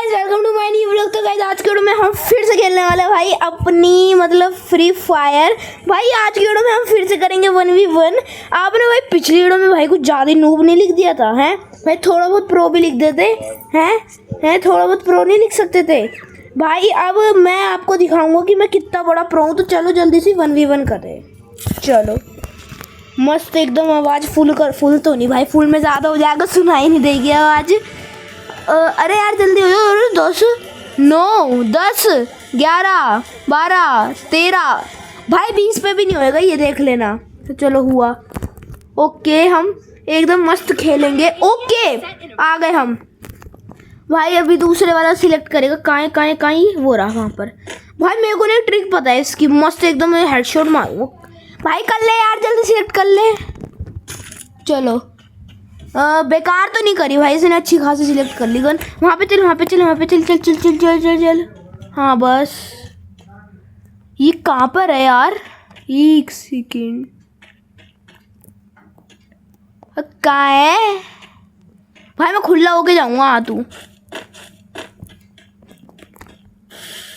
Guys welcome to my new vlog. तो guys आज के वीडियो में हम फिर से खेलने वाले हैं भाई अपनी मतलब फ्री फायर। भाई आज की वीडियो में हम फिर से करेंगे 1v1। आपने भाई पिछली वीडियो में भाई कुछ ज़्यादा नूब नहीं लिख दिया था हैं भाई, थोड़ा बहुत प्रो भी लिख देते हैं थोड़ा बहुत प्रो नहीं लिख सकते थे भाई। अब मैं आपको दिखाऊंगा कि मैं कितना बड़ा प्रो हूँ। तो चलो जल्दी से 1v1 करें। चलो मस्त एकदम आवाज़ फुल तो नहीं भाई, फुल में ज़्यादा हो जाएगा, सुनाई नहीं देगी आवाज़। अरे यार जल्दी हो जाओ। 10 9 10 11 12 13 भाई 20 पे भी नहीं होएगा, ये देख लेना। तो चलो हुआ ओके, हम एकदम मस्त खेलेंगे। ओके आ गए हम भाई। अभी दूसरे वाला सिलेक्ट करेगा। कहाँ वो रहा वहाँ पर भाई। मेरे को नहीं ट्रिक पता है इसकी, मस्त एकदम हेडशॉट मारूंगा भाई। कर ले यार जल्दी सिलेक्ट कर ले। चलो बेकार तो नहीं करी भाई इसने, अच्छी खासी सिलेक्ट कर ली गन। वहाँ पे चल चल। हाँ बस ये कहाँ पर है यार, एक सेकेंड कहाँ है भाई। मैं खुला होके जाऊँगा। आ तू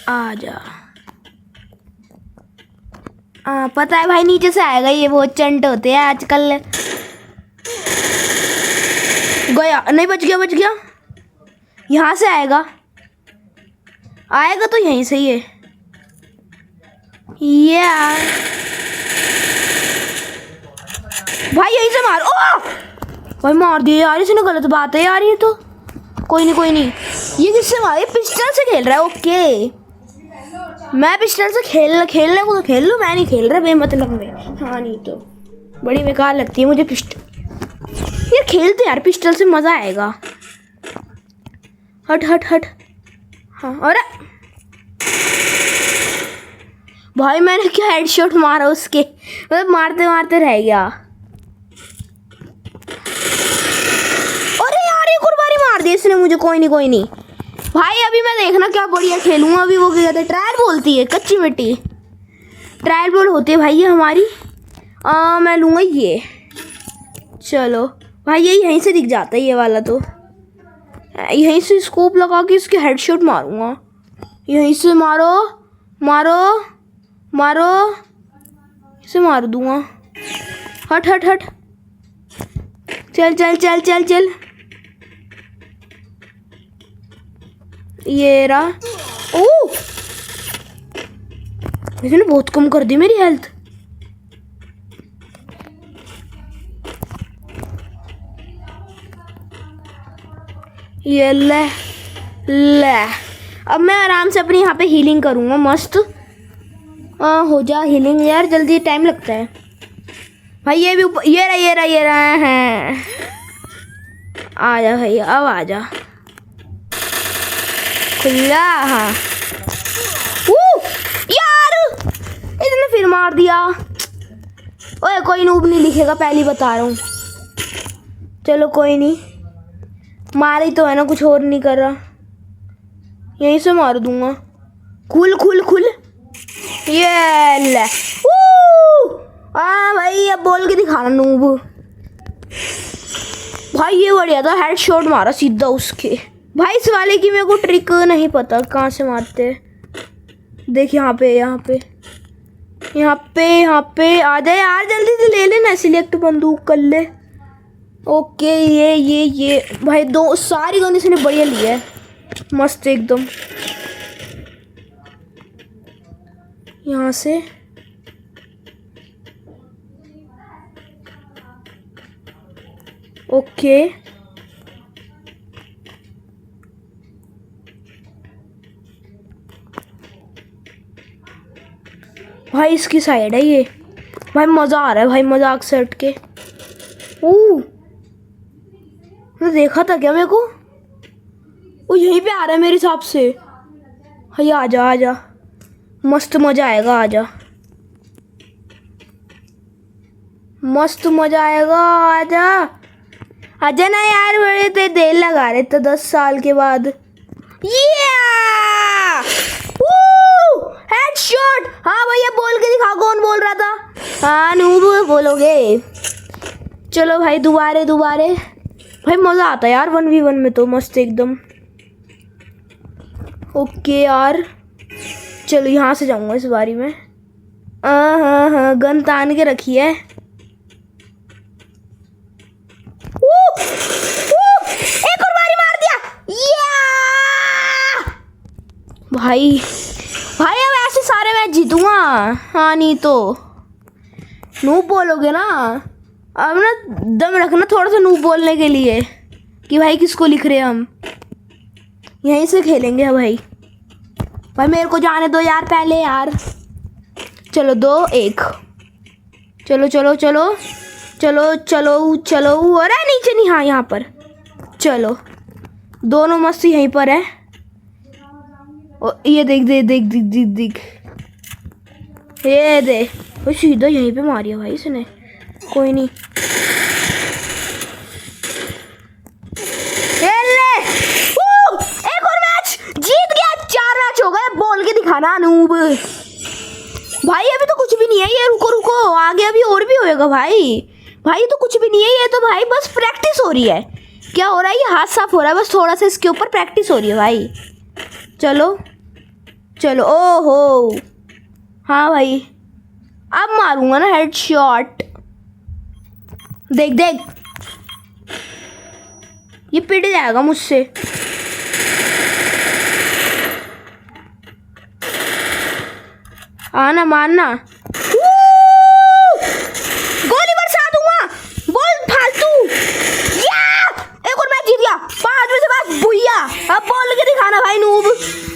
आ जा। पता है भाई नीचे से आएगा, ये बहुत चंट होते हैं आजकल। गया नहीं, बच गया। यहाँ से आएगा तो यहीं से ही है ये भाई, यहीं से मार। ओ भाई मार दिया यार इसने, गलत बात है यार ये तो। कोई नहीं ये किससे मारे, पिस्टल से खेल रहा है। ओके मैं पिस्टल से खेलने को तो खेल लूँ, मैं नहीं खेल रहा बेमतलब में। हाँ नहीं तो बड़ी बेकार लगती है मुझे पिस्टल। ये खेलते यार पिस्टल से, मज़ा आएगा। हट। हाँ अरे भाई मैंने क्या हेडशॉट मारा उसके, मतलब मारते रह गया। अरे यार एक और बारी मार दी इसने मुझे। कोई नहीं भाई, अभी मैं देखना क्या बढ़िया खेलूँगा। अभी वो क्या कहते हैं, ट्रायल बोलती है, कच्ची मिट्टी ट्रायल बॉल होती है भाई ये हमारी। मैं लूँगा ये। चलो भाई ये यहीं से दिख जाता है ये वाला, तो यहीं से स्कोप लगा के इसके हेडशॉट मारूंगा। यहीं से मारो इसे मार दूंगा। हट चल। ये रहा। ओ इसने बहुत कम कर दी मेरी हेल्थ। ये ले अब मैं आराम से अपनी यहाँ पे हीलिंग करूँगा मस्त। हो जा हीलिंग यार, जल्दी टाइम लगता है भाई। ये भी ऊपर, ये रहा है। आ जा भाई, अब आ जा खुला। हाँ यार इसने फिर मार दिया। ओए कोई नूब नहीं लिखेगा, पहले बता रहा हूँ। चलो कोई नहीं, मार ही तो है ना, कुछ और नहीं कर रहा। यहीं से मार दूंगा। खुल ये ले। भाई अब बोल के दिखाना नूब। भाई ये बढ़िया था, हेडशॉट मारा सीधा उसके। भाई इस वाले की मेरे को ट्रिक नहीं पता कहाँ से मारते। देख यहाँ पे आ जाए यार, जल्दी से ले लेना, सिलेक्ट बंदूक कर ले। ओके ये भाई दो सारी गन इसने बढ़िया ली है, मस्त एकदम। यहाँ से ओके भाई इसकी साइड है ये। भाई मज़ा आ रहा है भाई, मजाक से हट के। तो देखा था क्या मेरे को, वो यहीं पे आ रहा है मेरे हिसाब से। भाई आ जा मस्त मज़ा आएगा। मस्त मज़ा आएगा। आजा ना यार, बड़े ते देर लगा रहे थे 10 साल के बाद। हेडशॉट। हाँ भैया बोल के दिखा, कौन बोल रहा था। हाँ नूब बोलोगे। चलो भाई दोबारे भाई मज़ा आता है यार 1v1 में तो, मस्त एकदम। ओके यार, चलो यहाँ से जाऊँगा इस बारी में। हाँ, गन तान के रखी है। एक और बारी मार दिया। भाई अब ऐसे सारे मैच जीतूंगा। हाँ नहीं तो नूब बोलोगे ना, अब ना दम रखना थोड़ा सा नूब बोलने के लिए कि भाई किसको लिख रहे हैं हम। यहीं से खेलेंगे भाई मेरे को जाने दो यार पहले यार। चलो 2-1, चलो चलो चलो चलो चलो चलो। अरे नीचे नहीं, हाँ यहाँ पर। चलो दोनों मस्त यहीं पर है। ये देख देख देख देख देख देख, ये दे वो सीधा यहीं पे मारिया भाई इसने। कोई नहीं, एक और मैच जीत गया। 4 मैच हो गए। बोल के दिखाना अनूब। भाई अभी तो कुछ भी नहीं है ये, रुको रुको, आगे अभी और भी होएगा भाई। तो कुछ भी नहीं है ये तो भाई, बस प्रैक्टिस हो रही है। क्या हो रहा है, ये हाथ साफ हो रहा है बस, थोड़ा सा इसके ऊपर प्रैक्टिस हो रही है भाई। चलो चलो, ओहो हाँ भाई, अब मारूंगा ना हेडशॉट। देख देख, ये पिट जाएगा मुझसे। आना मारना, गोली बरसा दूंगा। बोल फालतू। एक और मैच जीत गया। 5 में से 5 भुइया। अब बोल के दिखाना भाई नूब।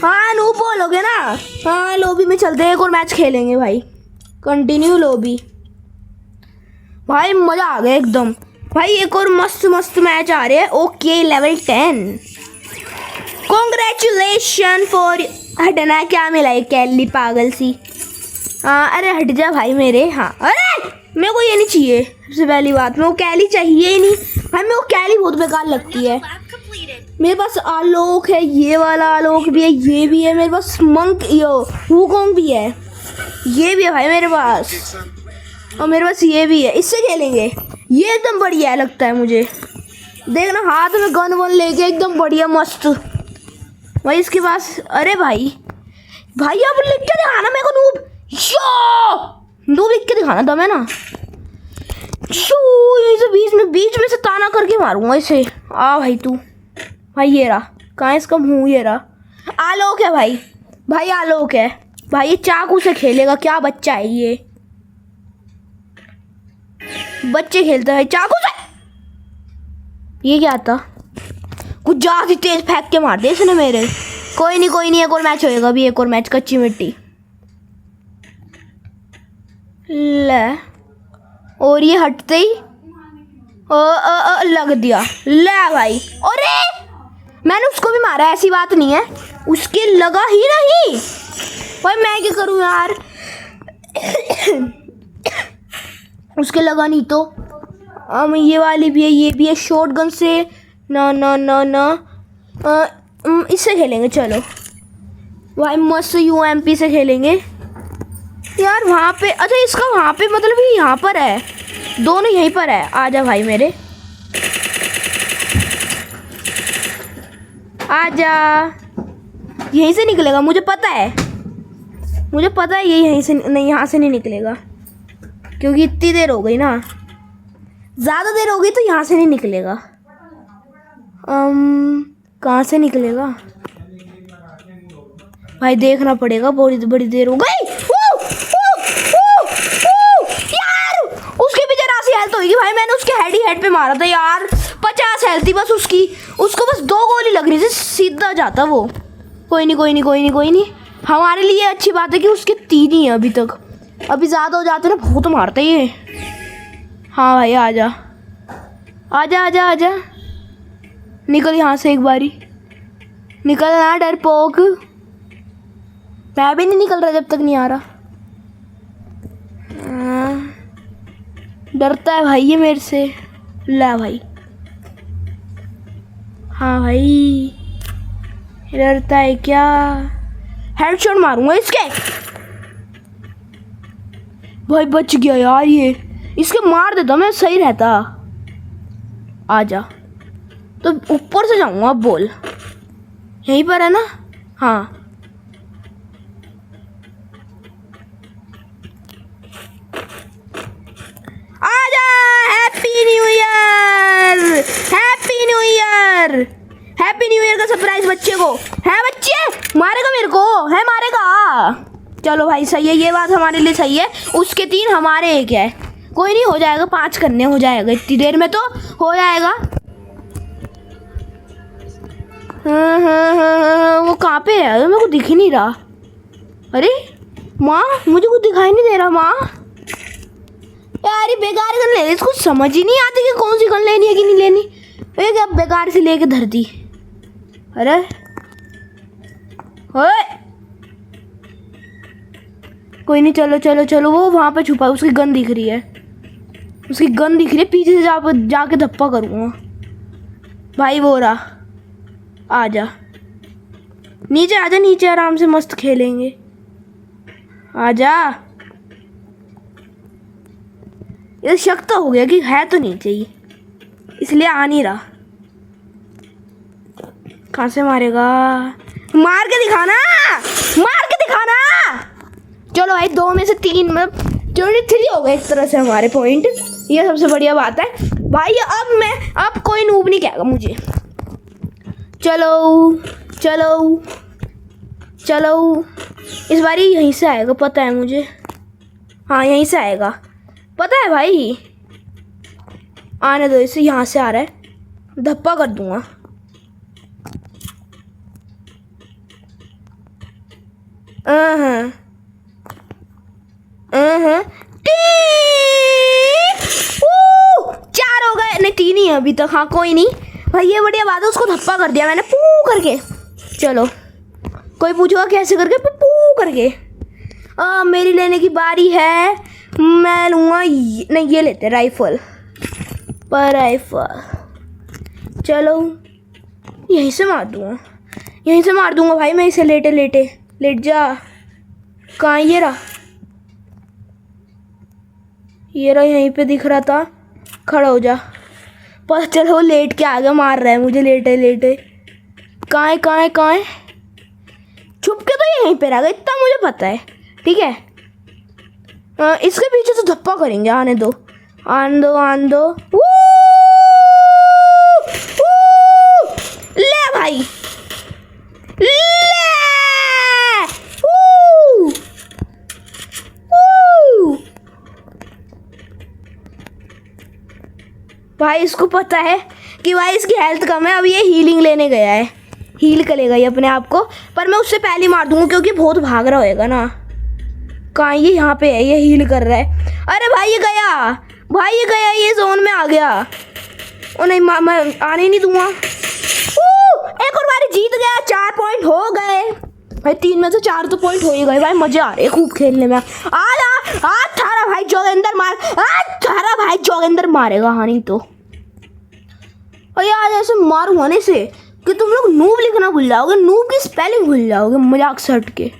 हाँ नूब बोलोगे ना। हाँ लॉबी में चलते हैं, एक और मैच खेलेंगे भाई। Continue lobby. भाई मजा आ गया एकदम भाई। एक और मस्त मस्त मैच आ रहे हैं। Okay level 10। Congratulation for. हटना, क्या मिला है कैली पागल सी। अरे हट जा भाई मेरे। हाँ अरे मेरे को ये नहीं चाहिए। सबसे पहली बात, मेरे को कैली चाहिए ही नहीं भाई। मेरे को कैली बहुत बेकार लगती है। मेरे पास आलोक है, ये वाला आलोक भी है, ये भी है मेरे पास। मंक वुकोंग भी है, ये भी है भाई मेरे पास। और मेरे पास ये भी है, इससे खेलेंगे। ये एकदम बढ़िया लगता है मुझे। देखना हाथ में गन वन लेके एकदम बढ़िया मस्त भाई इसके पास। अरे भाई अब लिख के दिखाना मेरे को नूब। नूब लिख के दिखाना दम है ना। यही से बीच में से ताना करके मारूंगा इसे। भाई तू भाई, ये रहा। कहाँ है इसका मुंह, ये रहा। आलोक है भाई आलोक है भाई। ये चाकू से खेलेगा, क्या बच्चा है ये। बच्चे खेलते हैं चाकू से। ये क्या था, कुछ ज्यादा ही तेज फेंक के मार दे इसने मेरे। कोई नहीं, एक और मैच होएगा अभी। एक और मैच, कच्ची मिट्टी। ले, और ये हटते ही लग दिया। ले भाई, अरे मैंने उसको भी मारा, ऐसी बात नहीं है। उसके लगा ही नहीं भाई। मैं क्या करूं यार। उसके लगा नहीं तो। ये वाली भी है, ये भी है। शॉटगन से ना ना ना ना, इससे खेलेंगे। चलो भाई मस्त UMP से खेलेंगे यार। वहाँ पे, अच्छा इसका वहाँ पे मतलब ही यहाँ पर है, दोनों यहीं पर है। आजा भाई मेरे, आजा। यहीं से निकलेगा, मुझे पता है ये यहीं से नहीं, यहाँ से नहीं निकलेगा क्योंकि इतनी देर हो गई ना। ज़्यादा देर हो गई तो यहाँ से नहीं निकलेगा। कहाँ से निकलेगा भाई, देखना पड़ेगा। बड़ी बड़ी देर हो गई। यार उसके भी जरा सी हेल्थ होगी भाई। मैंने उसके हेड पे मारा था यार। 50 हेल्थ थी बस उसकी। उसको बस 2 गोली लग रही थी, सीधा जाता वो। कोई नहीं। हमारे लिए अच्छी बात है कि उसके 3 ही है अभी तक। अभी ज़्यादा हो जाते ना, बहुत मारता है ये। हाँ भाई आजा। निकल यहाँ से एक बारी। निकलना डरपोक। मैं भी नहीं निकल रहा जब तक नहीं आ रहा। डरता है भाई ये मेरे से। ला भाई, हाँ भाई डरता है क्या। हेडशॉट मारूंगा इसके। भाई बच गया यार ये। इसके मार देता मैं, सही रहता। आजा, तो ऊपर से जाऊंगा। अब बोल, यहीं पर है ना। हाँ आजा। Happy new year, happy new year, happy new year का सरप्राइज बच्चे को है। बच्चे मारेगा मेरे को, है मारेगा। चलो भाई सही है, ये बात हमारे लिए सही है। उसके 3 हमारे 1 है। कोई नहीं, हो जाएगा, 5 करने हो जाएगा, इतनी देर में तो हो जाएगा। हाँ, वो कहाँ पे है? मेरे को दिख ही नहीं रहा। अरे माँ, मुझे कुछ दिखाई नहीं दे रहा माँ। यार ये बेकार गन ले, इसको समझ ही नहीं आती कि कौन सी गन लेनी है कि नहीं लेनी। एक अब बेकार से लेके धर दी। अरे ओए, कोई नहीं, चलो चलो चलो। वो वहाँ पे छुपा, उसकी गन दिख रही है, उसकी गन दिख रही है। पीछे से जाके धप्पा करूँगा भाई। वो रहा, आजा नीचे, आजा नीचे, आराम से मस्त खेलेंगे। आजा। ये शक तो हो गया कि है तो नीचे ही, इसलिए आ नहीं रहा। कहाँ से मारेगा? मार के दिखाना, मार के दिखाना। चलो भाई, 2 में से 3 मतलब 23 हो गए एक तरह से हमारे पॉइंट। ये सबसे बढ़िया बात है भाई। अब कोई नूब नहीं कहेगा मुझे। चलो चलो चलो, इस बारी यहीं से आएगा, पता है मुझे। हाँ यहीं से आएगा, पता है भाई। आने दो इसे, यहाँ से आ रहा है, धप्पा कर दूंगा। चार हो गए, नहीं 3 ही है अभी तक। हाँ कोई नहीं भाई, ये बढ़िया बात है। उसको धप्पा कर दिया मैंने, पू करके। चलो, कोई पूछेगा कैसे करके? पू करके। मेरी लेने की बारी है। मैं लूँगा नहीं, ये लेते राइफल पर राइफल। चलो यहीं से मार दूँगा, यहीं से मार दूँगा भाई मैं इसे। लेटे लेटे लेट जा। कहाँ? ये रहा, ये रहा, यहीं पे दिख रहा था। खड़ा हो जा। पर चलो, लेट के आ गया, मार रहा है मुझे लेटे लेटे। कहाँ है, कहाँ है, कहाँ है? छुप के तो यहीं पे रह गया, इतना मुझे पता है। ठीक है, इसके पीछे तो धप्पा करेंगे। आने दो, आने दो, आने दो। ले भाई, ले। भाई इसको पता है कि भाई इसकी हेल्थ कम है। अब ये हीलिंग लेने गया है, हील करेगा ये अपने आप को। पर मैं उससे पहले मार दूंगा क्योंकि बहुत भाग रहा होएगा ना। कहाँ? ये यहाँ पे है, ये हील कर रहा है। अरे भाई ये गया, भाई ये गया, ये जोन में आ गया। ओ नहीं, मैं आने नहीं दूंगा। एक और बारी जीत गया, 4 पॉइंट हो गए भाई। 3 में से 4 तो पॉइंट हो ही गए भाई। मजे आ रहे खूब खेलने में। आज थारा भाई जोगिंदर मार, आज थारा भाई जोगिंदर मारेगा। हाँ नहीं तो और आज ऐसे मार होने से कि तुम लोग नूब लिखना भूल जाओगे, नूब की स्पेलिंग भूल जाओगे मजाक से हट के।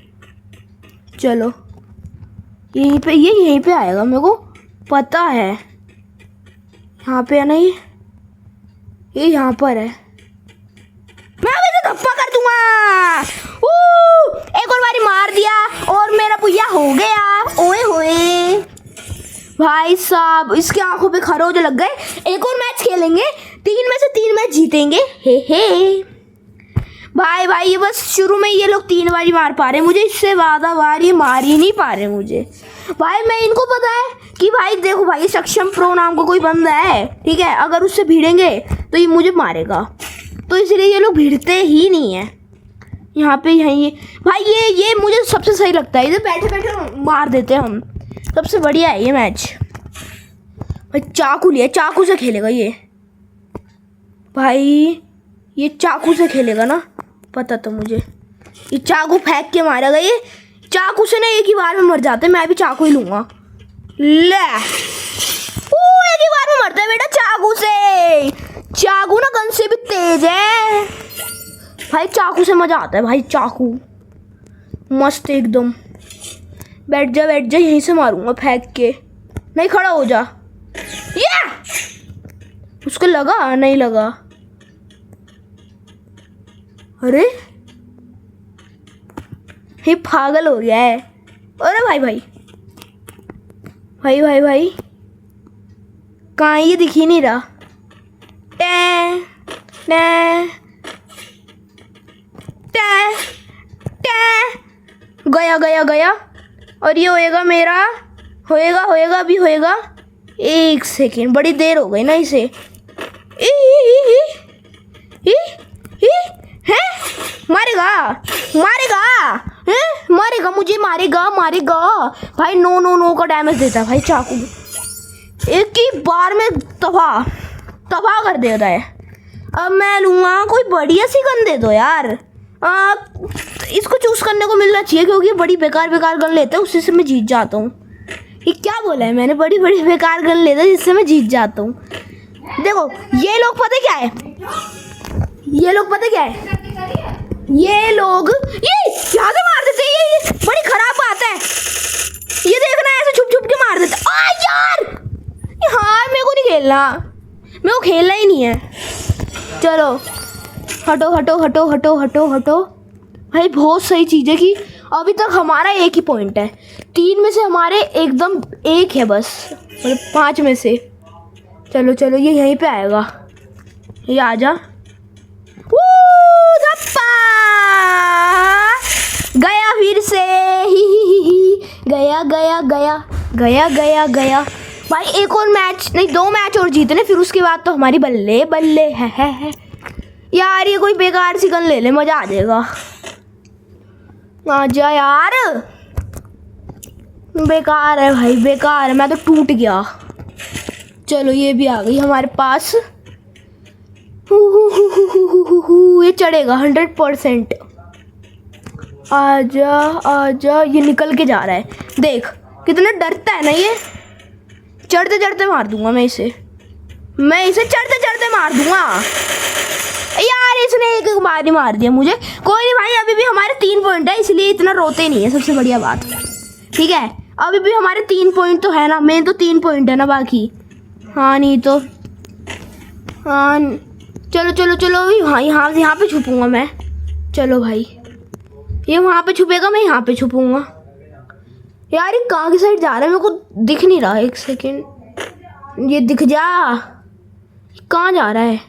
चलो यहीं पे, ये यहीं पे आएगा, मेरे को पता है। यहाँ पे है ना, ये यहाँ पर है। मैं अभी तो धप्पा कर दूंगा। एक और बारी मार दिया और मेरा पुయ్యा हो गया। ओए होए भाई साहब, इसके आंखों पे खरोज लग गए। एक और मैच खेलेंगे, 3 में से 3 मैच जीतेंगे। हे भाई भाई, ये बस शुरू में ये लोग 3 बारी मार पा रहे हैं मुझे, इससे ज़्यादा बार ये मार ही नहीं पा रहे मुझे। भाई मैं इनको पता है कि भाई देखो भाई, सक्षम प्रो नाम का कोई बंदा है, ठीक है। अगर उससे भिड़ेंगे तो ये मुझे मारेगा, तो इसलिए ये लोग भिड़ते ही नहीं है। यहाँ पे यहीं भाई, ये मुझे सबसे सही लगता है। इधर बैठे बैठे मार देते हैं हम, सबसे बढ़िया है ये मैच। भाई चाकू लिया, चाकू से खेलेगा ये भाई, ये चाकू से खेलेगा ना, पता तो मुझे। ये चाकू फेंक के मारेगा ये। चाकू से ना एक ही बार में मर जाते, मैं भी चाकू ही लूँगा। ले एक ही बार में मरता है बेटा चाकू से। चाकू ना गन से भी तेज है भाई। चाकू से मजा आता है भाई, चाकू मस्त एकदम। बैठ जा बैठ जा, यहीं से मारूंगा फेंक के। नहीं, खड़ा हो जा। ये उसको लगा, नहीं लगा। अरे ये पागल हो गया है। अरे भाई भाई भाई भाई भाई कहाँ ये दिख ही नहीं रहा। टे टे टे टे गया गया गया। और ये होएगा मेरा, होएगा होएगा अभी होएगा। 1 सेकेंड, बड़ी देर हो गई ना इसे। है मारेगा मारेगा है मारेगा मुझे, मारेगा मारेगा भाई। नो नो नो का डैमेज देता है भाई चाकू, एक ही बार में तबाह कर देता है। अब मैं लूँगा कोई बढ़िया सी गन दे दो यार। इसको चूज करने को मिलना चाहिए क्योंकि बड़ी बेकार गन लेता है, उसी से मैं जीत जाता हूँ। ये क्या बोला है मैंने, बड़ी बेकार गन लेता है जिससे मैं जीत जाता हूँ। देखो ये लोग पता क्या है, ये लोग पता क्या है, ये लोग ये यहाँ से मार देते हैं। ये बड़ी खराब बात है। ये देखना ऐसे छुप छुप के मार देते। आ यार यार मेरे को नहीं खेलना, मेरे को खेलना ही नहीं है। चलो हटो हटो हटो हटो हटो हटो भाई। बहुत सही चीज़ है कि अभी तक हमारा 1 ही पॉइंट है। 3 में से हमारे एकदम 1 है बस, मतलब 5 में से। चलो चलो ये यहीं पे आएगा, ये आजा। गया फिर से ही गया गया गया गया गया गया भाई। एक और मैच नहीं, 2 मैच और जीतने, फिर उसके बाद तो हमारी बल्ले बल्ले है। यार ये कोई बेकार सी गन ले ले, मजा आ जाएगा। आजा यार, बेकार है भाई बेकार है, मैं तो टूट गया। चलो ये भी आ गई हमारे पास। ये चढ़ेगा 100%। आजा आजा, ये निकल के जा रहा है, देख कितना डरता है ना ये। चढ़ते चढ़ते मार दूंगा मैं इसे चढ़ते चढ़ते मार दूंगा यार। इसने एक बार ही मार दिया मुझे। कोई नहीं भाई, अभी भी हमारे 3 पॉइंट है, इसलिए इतना रोते नहीं है, सबसे बढ़िया बात। ठीक है अभी भी हमारे 3 पॉइंट तो है ना, मेन तो 3 पॉइंट है ना बाकी। हाँ नहीं तो हाँ। चलो चलो चलो हाँ, यहाँ पे छुपूंगा मैं। चलो भाई ये वहाँ पे छुपेगा, मैं यहाँ पे छुपूंगा। यार ये कहाँ की साइड जा रहा है, मेरे को दिख नहीं रहा। 1 सेकेंड, ये दिख जा, कहाँ जा रहा है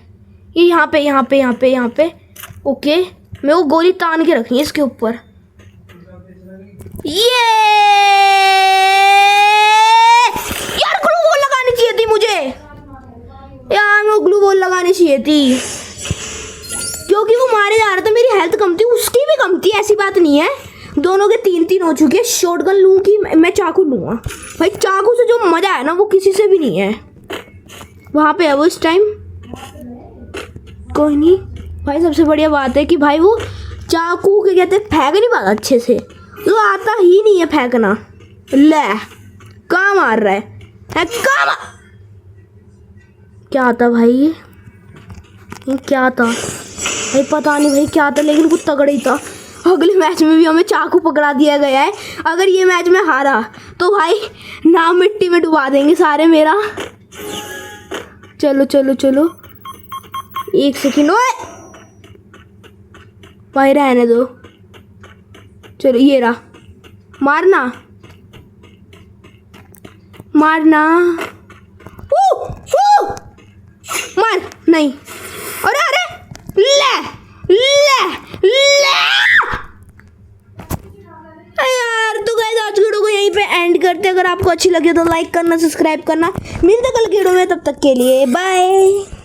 ये। यहाँ पे यहाँ पे यहाँ पे यहाँ पे। ओके मेरे को गोली तान के रखनी है इसके ऊपर। ये यार ग्लू बॉल लगानी चाहिए थी मुझे, यार मैं ग्लू बॉल लगानी चाहिए थी क्योंकि वो मारे जा रहा था। मेरी हेल्थ कम थी, उसकी भी कम थी, ऐसी बात नहीं है। दोनों के 3-3 हो चुके हैं। शॉटगन लूँ कि मैं चाकू लूँगा भाई। चाकू से जो मज़ा है ना वो किसी से भी नहीं है। वहाँ पे है वो इस टाइम, कोई नहीं भाई। सबसे बढ़िया बात है कि भाई वो चाकू के कहते फेंक नहीं पाता अच्छे से, तो आता ही नहीं है फेंकना। ले कहाँ मार रहा है कहाँ क्या आता भाई, ये क्या आता भाई, पता नहीं भाई क्या था, लेकिन कुछ तगड़ा ही था। अगले मैच में भी हमें चाकू पकड़ा दिया गया है। अगर ये मैच में हारा तो भाई नाम मिट्टी में डुबा देंगे सारे मेरा। चलो चलो चलो 1 सेकेंड, ओए भाई रहने दो। चलो ये रहा, मारना मारना। मार नहीं, अरे अरे ले ले ले यार। तो गाइस आज वीडियो को यहीं पे एंड करते हैं। अगर आपको अच्छी लगी तो लाइक करना, सब्सक्राइब करना। मिलते कल वीडियो में, तब तक के लिए बाय।